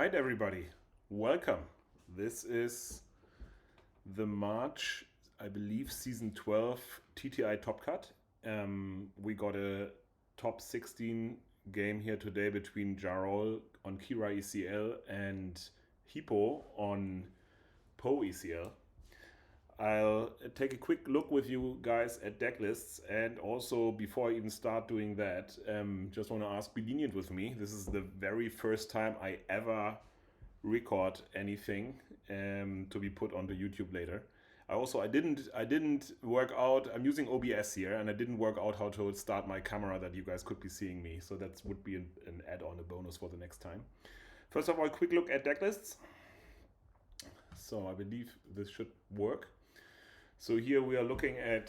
right, everybody, welcome. This is the March, I believe, season 12 TTI Top Cut. We got a top 16 game here today between Jarol on Qi'ra ECL and Hipo on Po ECL. I'll take a quick look with you guys at deck lists, and also before I even start doing that, just want to ask, be lenient with me. This is the very first time I ever record anything to be put onto YouTube later. I didn't work out. I'm using OBS here, and I didn't work out how to start my camera that you guys could be seeing me. So that would be an add-on, a bonus for the next time. First of all, quick look at deck lists. So I believe this should work. So here we are looking at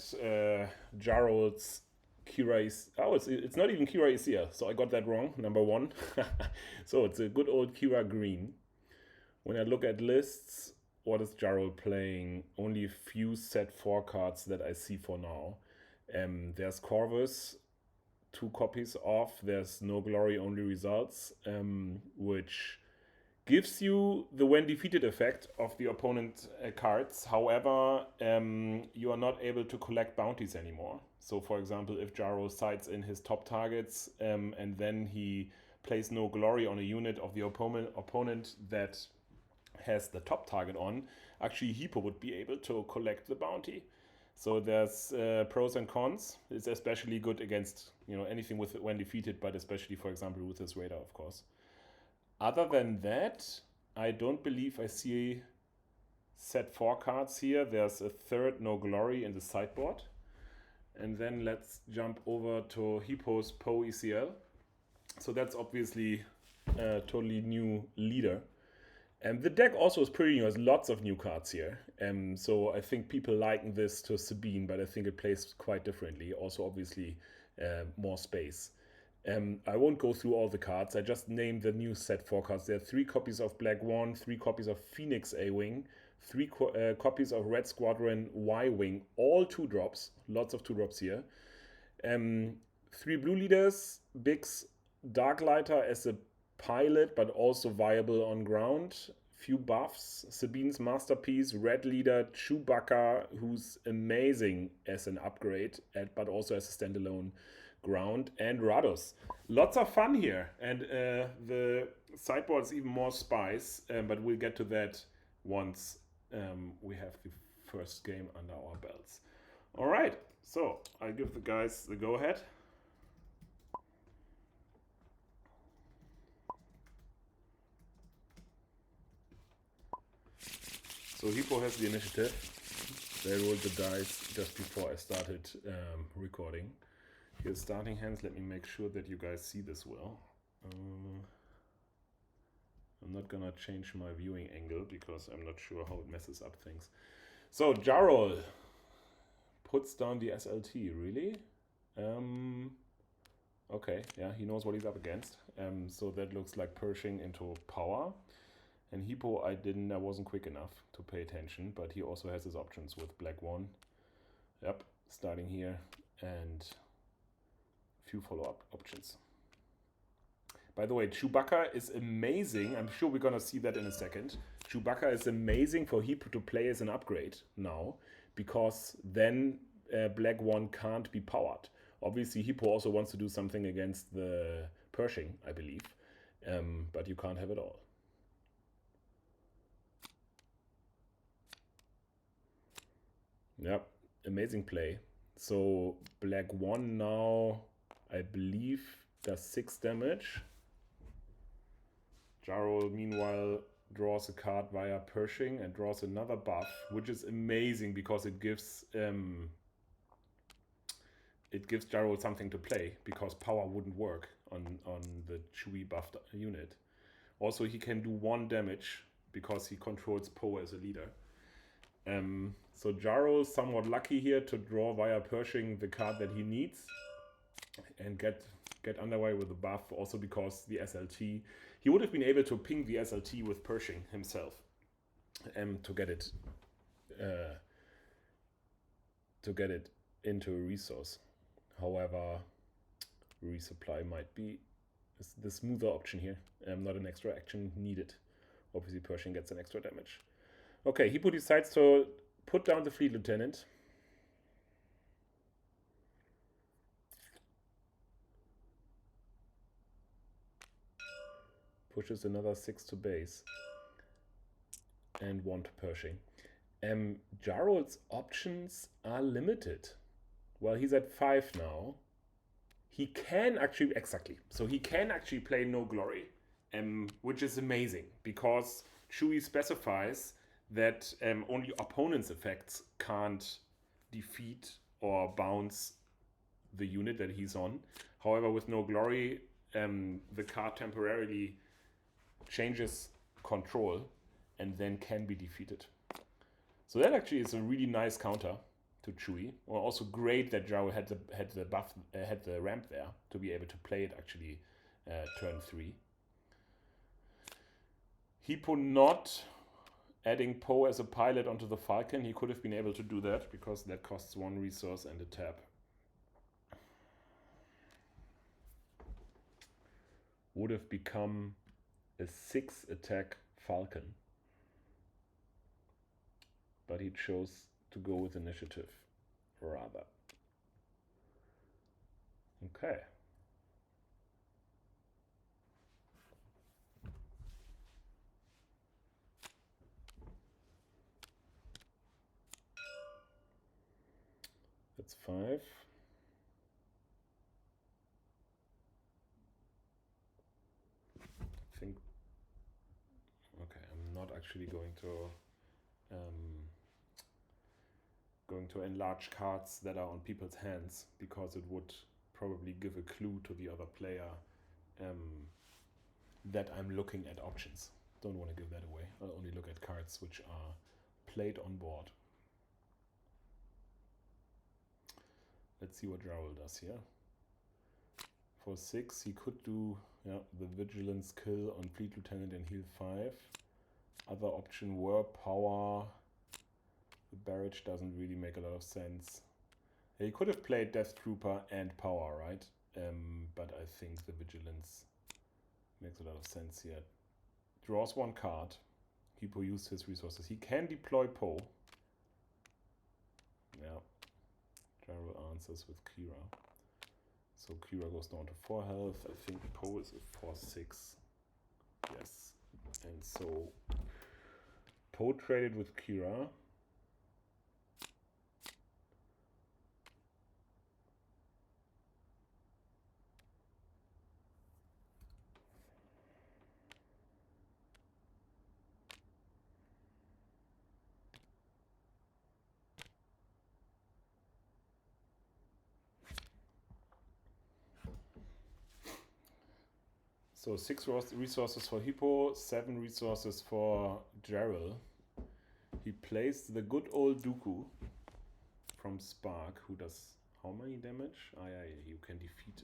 Jarol's Qi'ra. Oh, it's not even Qi'ra ECL, so I got that wrong, number one. So it's a good old Qi'ra green. When I look at lists, what is Jarol playing? Only a few set 4 cards that I see for now. There's Corvus, 2 copies of. There's No Glory, Only Results, which gives you the when defeated effect of the opponent cards. However, you are not able to collect bounties anymore. So for example, if Jarol sides in his top targets and then he plays No Glory on a unit of the opponent that has the top target on, actually Hipo would be able to collect the bounty. So there's pros and cons. It's especially good against anything with when defeated, but especially, for example, Ruthless Raider, of course. Other than that, I don't believe I see set 4 cards here. There's a third No Glory in the sideboard. And then let's jump over to Hipo's Po ECL. So that's obviously a totally new leader. And the deck also is pretty new, has lots of new cards here. So I think people liken this to Sabine, but I think it plays quite differently. Also, obviously, more space. I won't go through all the cards. I just named the new set 4 cards. There are 3 copies of Black One, 3 copies of Phoenix A-Wing, 3 copies of Red Squadron Y-Wing, all 2-drops. Lots of 2-drops here. 3 blue leaders, Biggs Darklighter as a pilot, but also viable on ground. Few buffs. Sabine's Masterpiece, Red Leader, Chewbacca, who's amazing as an upgrade, but also as a standalone ground, and Rados. Lots of fun here, and the sideboard is even more spice, but we'll get to that once we have the first game under our belts. All right, so I give the guys the go-ahead. So Hipo has the initiative. They rolled the dice just before I started recording. Here's starting hands. Let me make sure that you guys see this well. I'm not gonna change my viewing angle because I'm not sure how it messes up things. So Jarol puts down the SLT, really? Okay, yeah, he knows what he's up against. So that looks like Pershing into power. And Hipo, I wasn't quick enough to pay attention, but he also has his options with Black One. Yep, starting here, and few follow-up options. By the way, Chewbacca is amazing. I'm sure we're gonna see that in a second. Chewbacca is amazing for Hipo to play as an upgrade now, because then Black One can't be powered. Obviously, Hipo also wants to do something against the Pershing, I believe, but you can't have it all. Yep, amazing play. So Black One now, I believe, does 6 damage. Jarol, meanwhile, draws a card via Pershing and draws another buff, which is amazing because it gives Jarol something to play, because power wouldn't work on the Chewie buffed unit. Also, he can do 1 damage because he controls Po as a leader. So Jarol somewhat lucky here to draw via Pershing the card that he needs and get underway with the buff, also because the SLT, he would have been able to ping the SLT with Pershing himself to get it into a resource. However, resupply might be the smoother option here, not an extra action needed. Obviously Pershing gets an extra damage. Okay, Hipo decides to put down the Fleet Lieutenant. Pushes another 6 to base. And 1 to Pershing. Jarol's options are limited. Well, he's at 5 now. He can actually, exactly. So he can actually play No Glory, which is amazing because Chewie specifies that only opponent's effects can't defeat or bounce the unit that he's on. However, with No Glory, the card temporarily changes control and then can be defeated. So that actually is a really nice counter to Chewie. Or also great that Jarol had the ramp there to be able to play it actually turn 3. Hipo not adding Poe as a pilot onto the Falcon. He could have been able to do that because that costs 1 resource and a tap. Would have become a 6 attack Falcon. But he chose to go with initiative rather. Okay. That's 5. I think. Okay, I'm not actually going to enlarge cards that are on people's hands because it would probably give a clue to the other player that I'm looking at options. Don't want to give that away. I'll only look at cards which are played on board. Let's see what Jarol does here. For 6, he could do the Vigilance kill on Fleet Lieutenant and heal 5. Other option were power. The barrage doesn't really make a lot of sense. He could have played Death Trooper and power, right? But I think the Vigilance makes a lot of sense here. Draws 1 card. Hipo used his resources. He can deploy Poe. Yeah. Jarol answers with Qi'ra. So Qi'ra goes down to 4 health. I think Poe is a 4/6. Yes. And so Poe traded with Qi'ra. So 6 resources for Hipo, 7 resources for Jarol. He plays the good old Dooku from Spark, who does how many damage? Yeah, you can defeat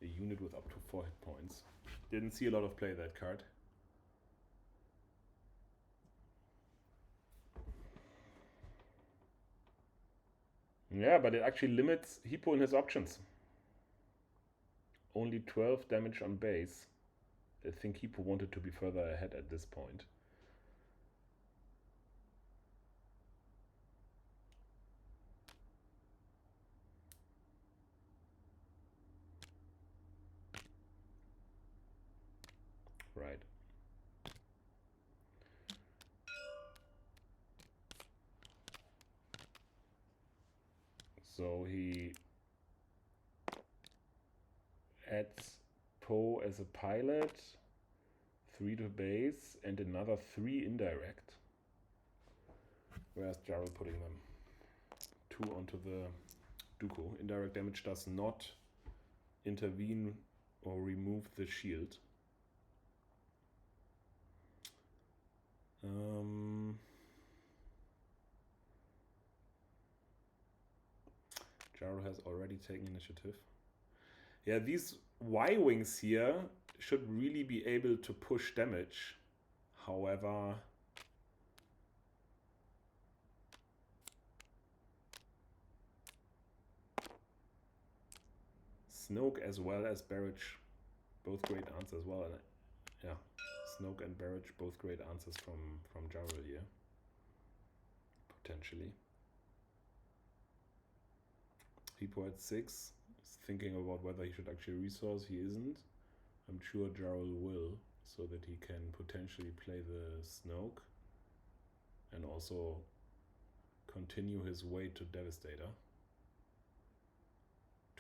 a unit with up to 4 hit points. Didn't see a lot of play that card. Yeah, but it actually limits Hipo in his options. Only 12 damage on base. I think Hipo wanted to be further ahead at this point. Right. So he adds Poe as a pilot, 3 to base, and another 3 indirect. Where's Jarol putting them? 2 onto the Dooku. Indirect damage does not intervene or remove the shield. Jarol has already taken initiative. Yeah, these Y-Wings here should really be able to push damage. However, Snoke as well as Barrage, both great answers as well. yeah, Snoke and Barrage, both great answers from Jarol here. Potentially. Hipo at 6 is thinking about whether he should actually resource. He isn't. I'm sure Jarol will, so that he can potentially play the Snoke and also continue his way to Devastator.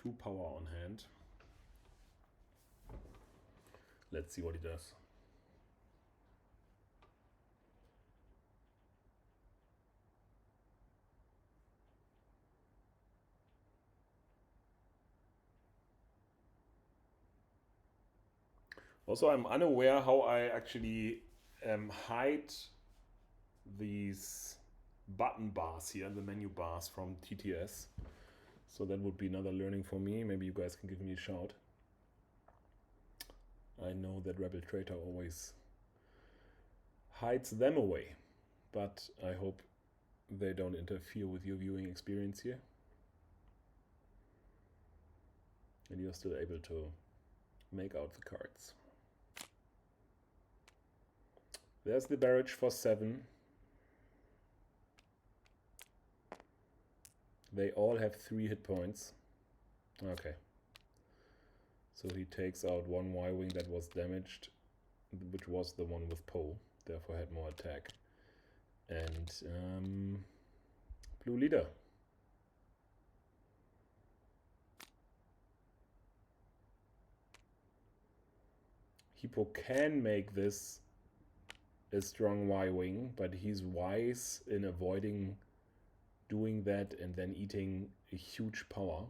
2 power on hand. Let's see what he does. Also, I'm unaware how I actually hide these button bars here, the menu bars from TTS. So that would be another learning for me. Maybe you guys can give me a shout. I know that Rebel Traitor always hides them away, but I hope they don't interfere with your viewing experience here. And you're still able to make out the cards. There's the Barrage for 7. They all have 3 hit points. Okay. So he takes out one Y-Wing that was damaged, which was the one with Poe, therefore had more attack. And blue leader. Hipo can make this a strong Y-Wing, but he's wise in avoiding doing that and then eating a huge power.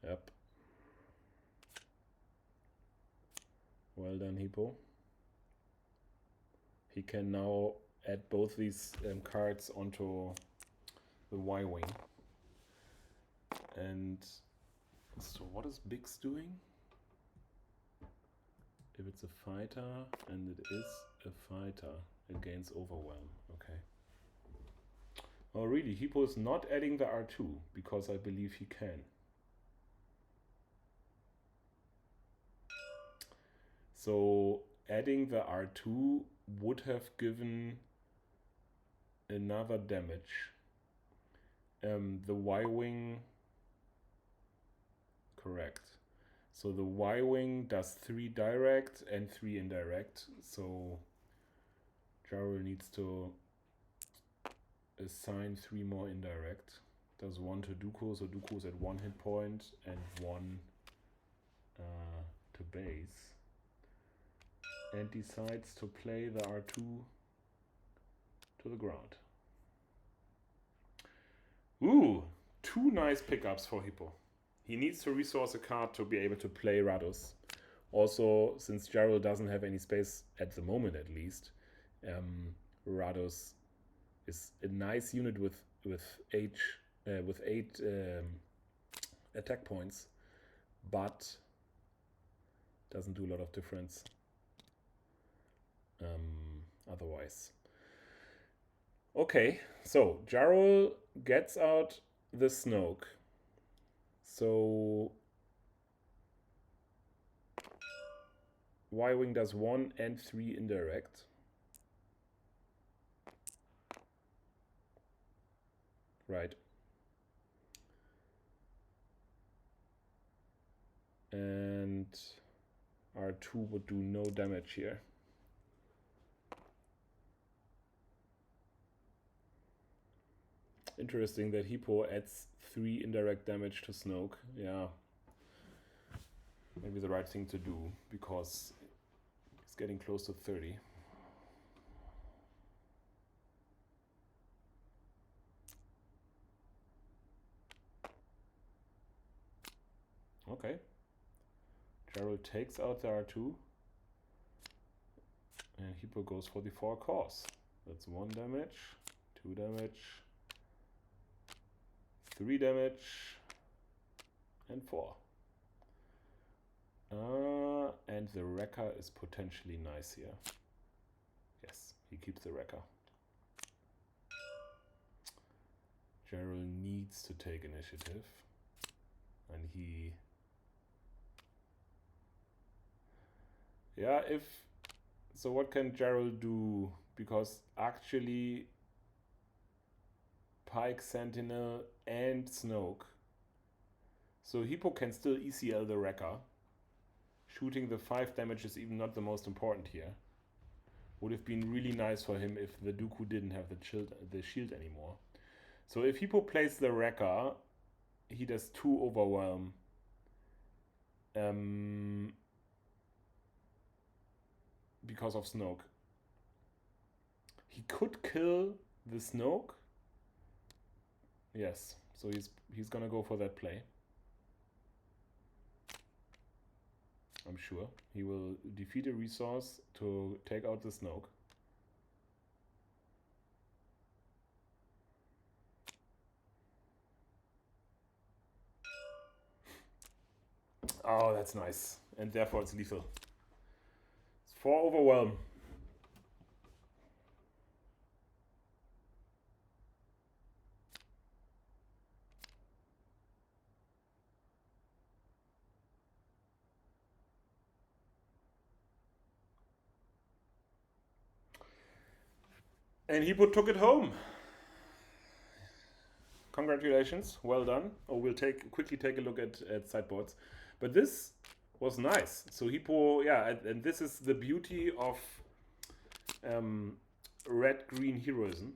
Yep. Well done, Hipo. He can now add both these cards onto the Y-Wing. And so what is Bix doing? If it's a fighter, and it is a fighter against Overwhelm, okay. Oh really, Hipo is not adding the R2, because I believe he can. So adding the R2 would have given another damage. The Y-Wing, correct. So the Y-Wing does 3 direct and 3 indirect. So Jarol needs to assign 3 more indirect. Does 1 to Dooku, so Dooku's at 1 hit point and 1 to base. And decides to play the R2 to the ground. Ooh, 2 nice pickups for Hipo. He needs to resource a card to be able to play Rados. Also, since Jarol doesn't have any space at the moment, at least, Rados is a nice unit with 8 attack points, but doesn't do a lot of difference otherwise. Okay, so Jarol gets out the Snoke. So Y-Wing does 1 and 3 indirect. Right. And R2 would do no damage here. Interesting that Hipo adds 3 indirect damage to Snoke. Yeah. Maybe the right thing to do, because it's getting close to 30. Okay. Jarol takes out the R2. And Hipo goes for the 4 cores. That's 1 damage, 2 damage, 3 damage, and 4. And the wrecker is potentially nice here. Yes, he keeps the wrecker. Jarol needs to take initiative. And he Yeah, so what can Jarol do? Because actually Pike, Sentinel and Snoke. So Hipo can still ECL the Wrecker. Shooting the 5 damage is even not the most important here. Would have been really nice for him if the Dooku didn't have the shield anymore. So if Hipo plays the Wrecker, he does 2 overwhelm. Because of Snoke. He could kill the Snoke. Yes, so he's gonna go for that play. I'm sure. He will defeat a resource to take out the Snoke. Oh, that's nice. And therefore it's lethal. It's 4 overwhelm. And Hipo took it home. Congratulations, well done. Oh, we'll quickly take a look at sideboards. But this was nice. So Hipo, yeah, and this is the beauty of red-green heroism.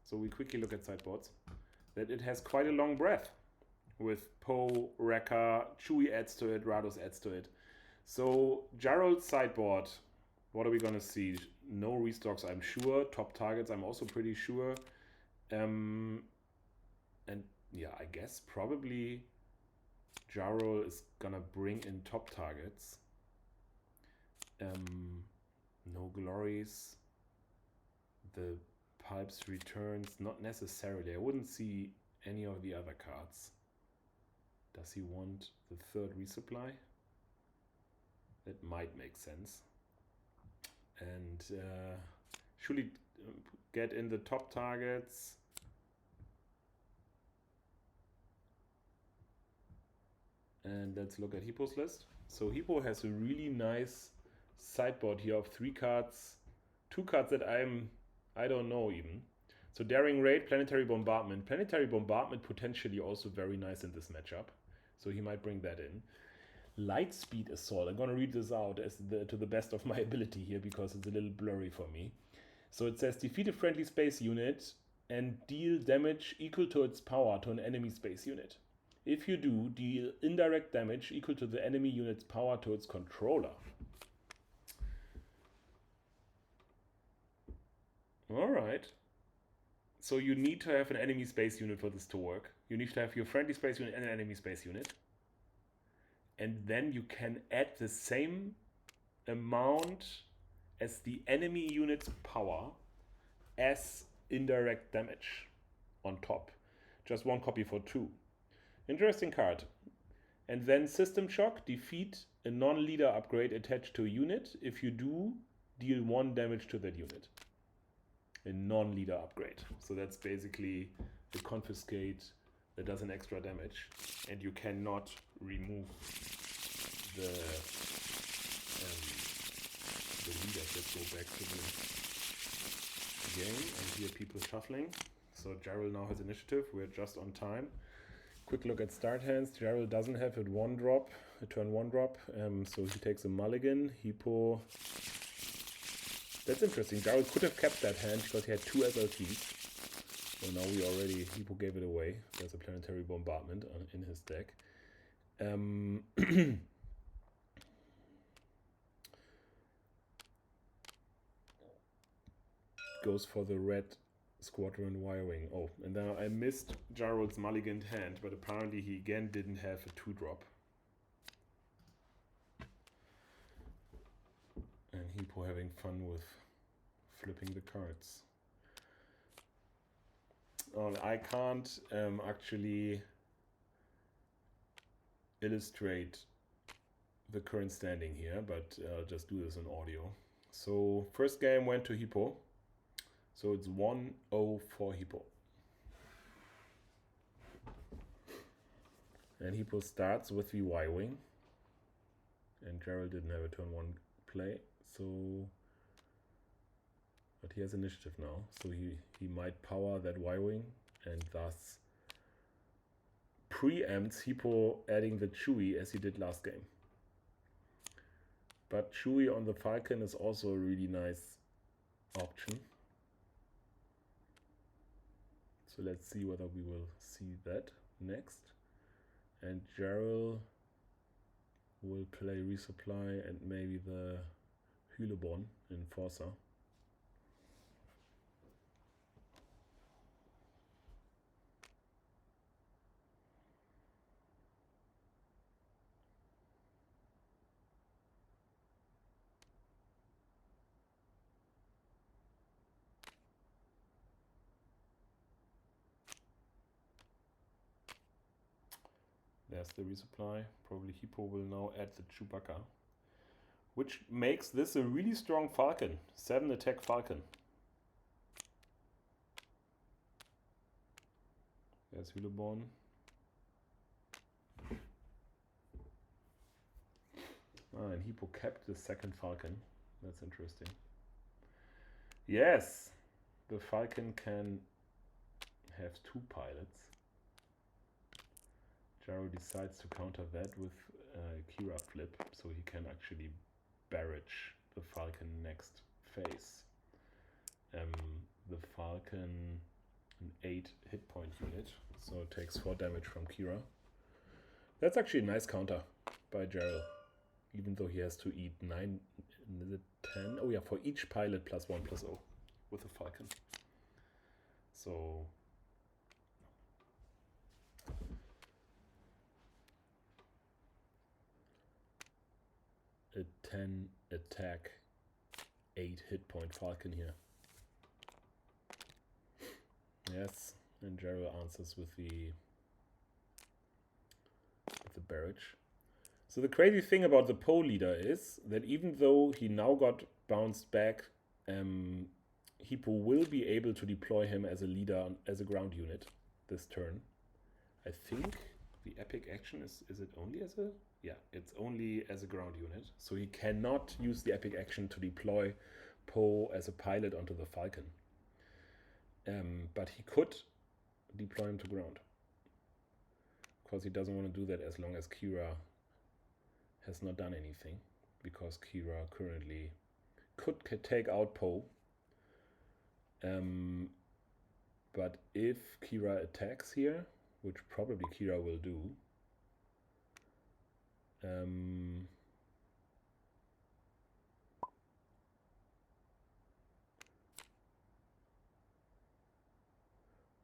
So we quickly look at sideboards. That it has quite a long breath with Poe, Wrecker, Chewie adds to it, Rados adds to it. So Jarol's sideboard, what are we gonna see? No restocks, I'm sure. Top targets, I'm also pretty sure. And yeah, I guess probably Jarol is gonna bring in top targets. No glories. The Pulps returns, not necessarily. I wouldn't see any of the other cards. Does he want the 3rd resupply? That might make sense. And should he get in the top targets? And let's look at Hipo's list. So Hipo has a really nice sideboard here of 3 cards. 2 cards that I don't know even. So Daring Raid, Planetary Bombardment. Planetary Bombardment potentially also very nice in this matchup. So he might bring that in. Lightspeed Assault. I'm going to read this out to the best of my ability here because it's a little blurry for me. So it says defeat a friendly space unit and deal damage equal to its power to an enemy space unit. If you do, deal indirect damage equal to the enemy unit's power to its controller. Alright. So you need to have an enemy space unit for this to work. You need to have your friendly space unit and an enemy space unit. And then you can add the same amount as the enemy unit's power as indirect damage on top. Just 1 copy for 2. Interesting card. And then System Shock, defeat a non-leader upgrade attached to a unit. If you do, deal 1 damage to that unit. A non-leader upgrade. So that's basically a confiscate that does an extra damage. And you cannot remove the leaders. Let's go back to the game and hear people shuffling. So Jarol now has initiative. We're just on time. Quick look at start hands. Jarol doesn't have a turn 1 drop. So he takes a mulligan. Hipo. That's interesting. Jarol could have kept that hand because he had 2 SLTs. So now Hipo gave it away. There's a planetary bombardment in his deck. Goes for the red squadron wiring. Oh, and then I missed Jarol's mulliganed hand, but apparently he again didn't have a 2-drop. And Hipo having fun with flipping the cards. Oh, I can't actually illustrate the current standing here, but I'll just do this in audio. So first game went to Hipo. So it's 1-0 for Hipo. And Hipo starts with the Y-Wing. And Jarol didn't have a turn 1 play. So, but he has initiative now, so he might power that Y-wing and thus preempts Hipo adding the Chewie as he did last game. But Chewie on the Falcon is also a really nice option. So let's see whether we will see that next. And Jarol will play resupply and maybe the Hylebon Enforcer. There's the resupply. Probably Hipo will now add the Chewbacca, which makes this a really strong Falcon. 7 attack Falcon. There's Hylebon. And Hipo kept the second Falcon. That's interesting. Yes, the Falcon can have 2 pilots. Jarol decides to counter that with Qi'ra flip, so he can actually barrage the Falcon next phase. The Falcon, an 8 hit point unit, so it takes 4 damage from Qi'ra. That's actually a nice counter by Jarol, even though he has to eat 9, is it 10? Oh yeah, for each pilot +1/+0 with the Falcon. So a 10 attack, 8 hit point Falcon here. Yes, and Jarol answers with the barrage. So the crazy thing about the Poe leader is that even though he now got bounced back, Hipo will be able to deploy him as a leader, as a ground unit this turn. I think the epic action is it only as a... Yeah, it's only as a ground unit. So he cannot use the epic action to deploy Poe as a pilot onto the Falcon. But he could deploy him to ground. Of course, he doesn't want to do that as long as Qi'ra has not done anything, because Qi'ra currently could take out Poe. But if Qi'ra attacks here, which probably Qi'ra will do,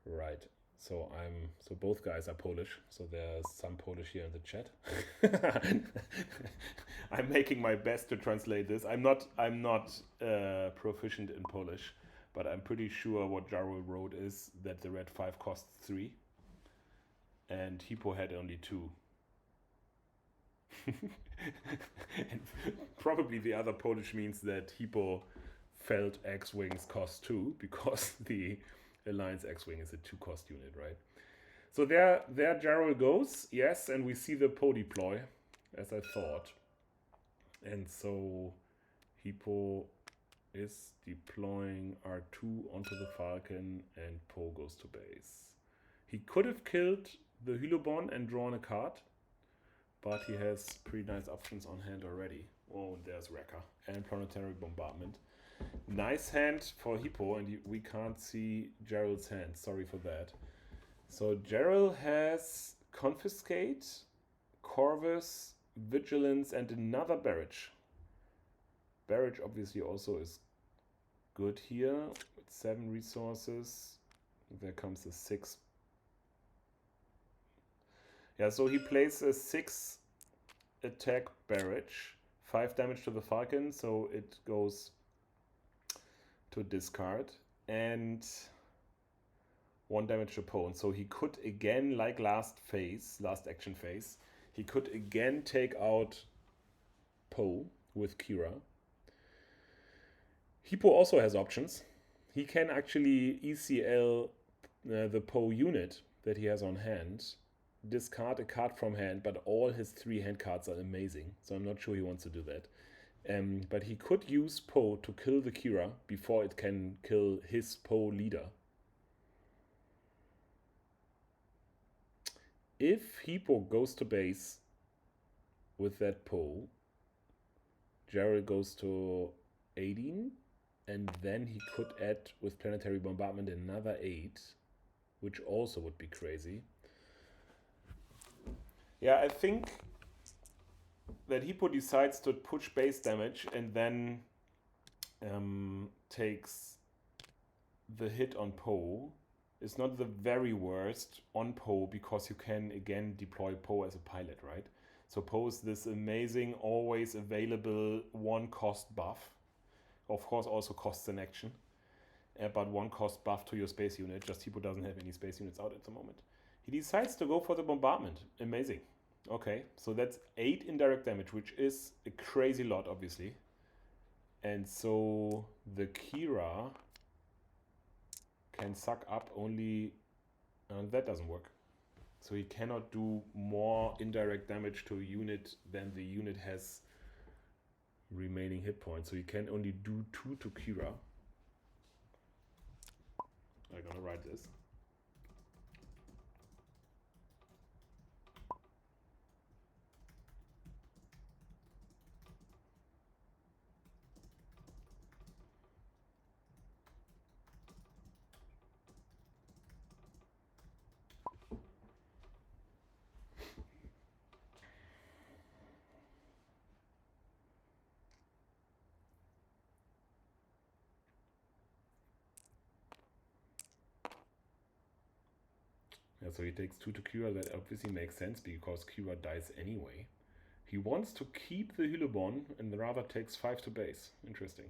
right. So both guys are Polish. So there's some Polish here in the chat. I'm making my best to translate this. I'm not proficient in Polish, but I'm pretty sure what Jarol wrote is that the red 5 costs 3, and Hipo had only 2. And probably the other Polish means that Hipo felt X-Wings cost 2, because the Alliance X-Wing is a 2-cost unit, right? So there Jarol goes, yes, and we see the Poe deploy, as I thought. And so Hipo is deploying R2 onto the Falcon, and Poe goes to base. He could have killed the Hylebon and drawn a card, but he has pretty nice options on hand already. Oh, and there's Wrecker and Planetary Bombardment. Nice hand for Hipo, and we can't see Jarol's hand. Sorry for that. So Jarol has Confiscate, Corvus, Vigilance, and another Barrage. Barrage obviously also is good here. With 7 resources. There comes a 6. Yeah, so he plays a 6 attack Barrage. 5 damage to the Falcon, so it goes to discard, and 1 damage to Poe. So he could again, like last action phase, he could again take out Poe with Qi'ra. Hipo also has options. He can actually ECL the Poe unit that he has on hand, discard a card from hand, but all his 3 hand cards are amazing, so I'm not sure he wants to do that. But he could use Po to kill the Qi'ra before it can kill his Po leader. If Hipo goes to base with that Po, Jarol goes to 18, and then he could add with Planetary Bombardment another 8, which also would be crazy. Yeah, I think that Hipo decides to push base damage and then takes the hit on Po. It's not the very worst on Po because you can again deploy Po as a pilot, right? So Po is this amazing, always available 1 cost buff. Of course, also costs an action, but 1 cost buff to your space unit. Just Hipo doesn't have any space units out at the moment. He decides to go for the bombardment. Amazing. Okay, so that's 8 indirect damage, which is a crazy lot, obviously. And so the Qi'ra can suck up only... that doesn't work. So he cannot do more indirect damage to a unit than the unit has remaining hit points. So he can only do 2 to Qi'ra. I'm gonna write this. Yeah, so he takes 2 to Qi'ra. That obviously makes sense because Qi'ra dies anyway. He wants to keep the Hylobon and rather takes 5 to base. Interesting.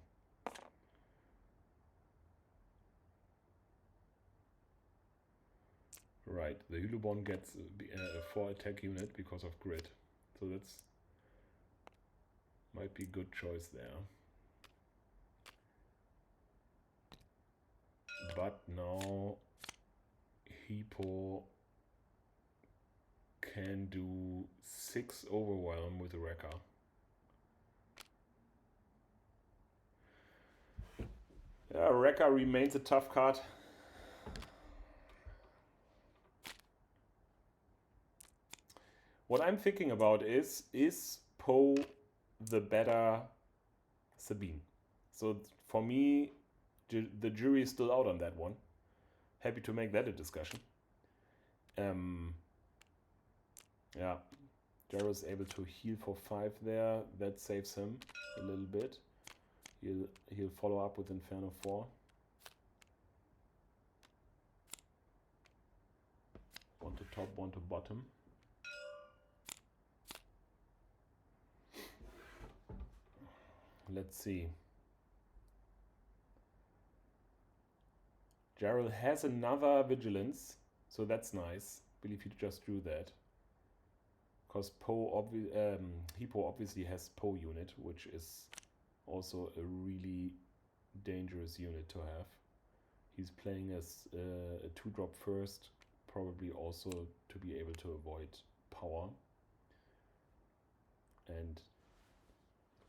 Right, the Hylobon gets a 4 attack unit because of grid. So that's might be a good choice there. But now Hipo can do 6 overwhelm with the Wrecker. Yeah, Wrecker remains a tough card. What I'm thinking about is Po the better Sabine? So for me, the jury is still out on that one. Happy to make that a discussion. Yeah, Jarol's able to heal for 5 there. That saves him a little bit. He'll follow up with Inferno 4. One to top, one to bottom. Let's see. Jarol has another Vigilance, so that's nice. I believe he just drew that. Because Hipo obviously has Po unit, which is also a really dangerous unit to have. He's playing as a 2-drop first, probably also to be able to avoid power. And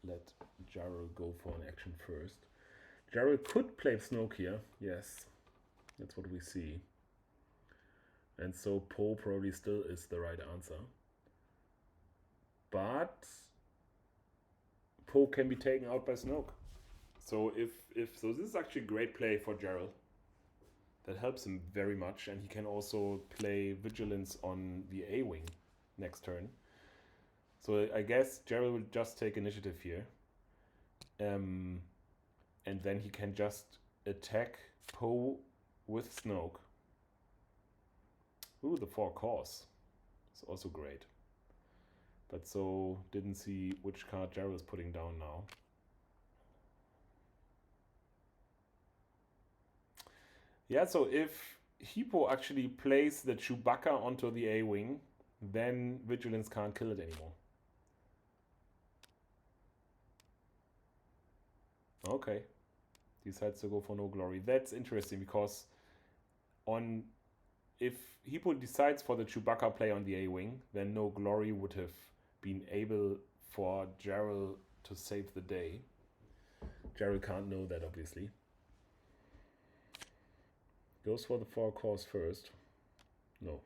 let Jarol go for an action first. Jarol could play Snoke here, yes. That's what we see. And so Po probably still is the right answer. But Po can be taken out by Snoke. So so this is actually a great play for Jarol. That helps him very much, and he can also play Vigilance on the A-wing next turn. So I guess Jarol will just take initiative here. And then he can just attack Po with Snoke. Ooh, the 4 cores. It's also great. But so didn't see which card Jarol is putting down now. Yeah, so if Hipo actually plays the Chewbacca onto the A-wing, then Vigilance can't kill it anymore. Okay. Decides to go for no glory. That's interesting because if Hipo decides for the Chewbacca play on the A-wing, then no glory would have been able for Jarol to save the day. Jarol can't know that, obviously. Goes for the 4 cores first. No.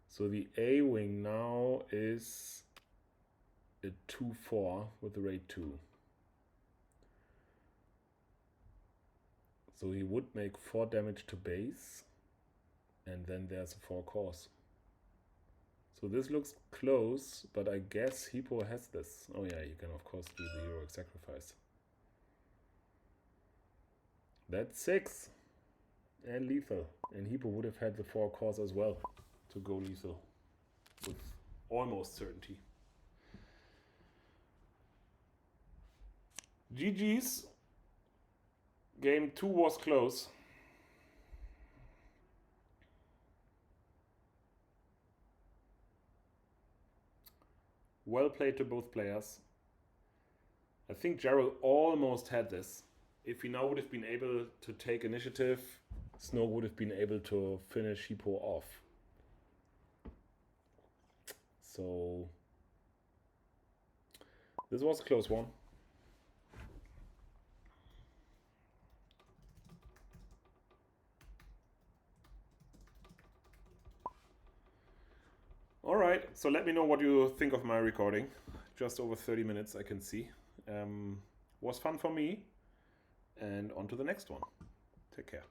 So the A wing now is a 2-4 with the rate 2. So he would make 4 damage to base, and then there's a 4 cores. So this looks close, but I guess Hipo has this. Oh yeah, you can of course do the heroic sacrifice. That's 6 and lethal. And Hipo would have had the 4 cores as well to go lethal with almost certainty. GG's. Game 2 was close. Well played to both players. I think Jarol almost had this. If he now would have been able to take initiative, Snow would have been able to finish Hipo off. So this was a close one. All right, so let me know what you think of my recording. Just over 30 minutes, I can see. Was fun for me. And on to the next one. Take care.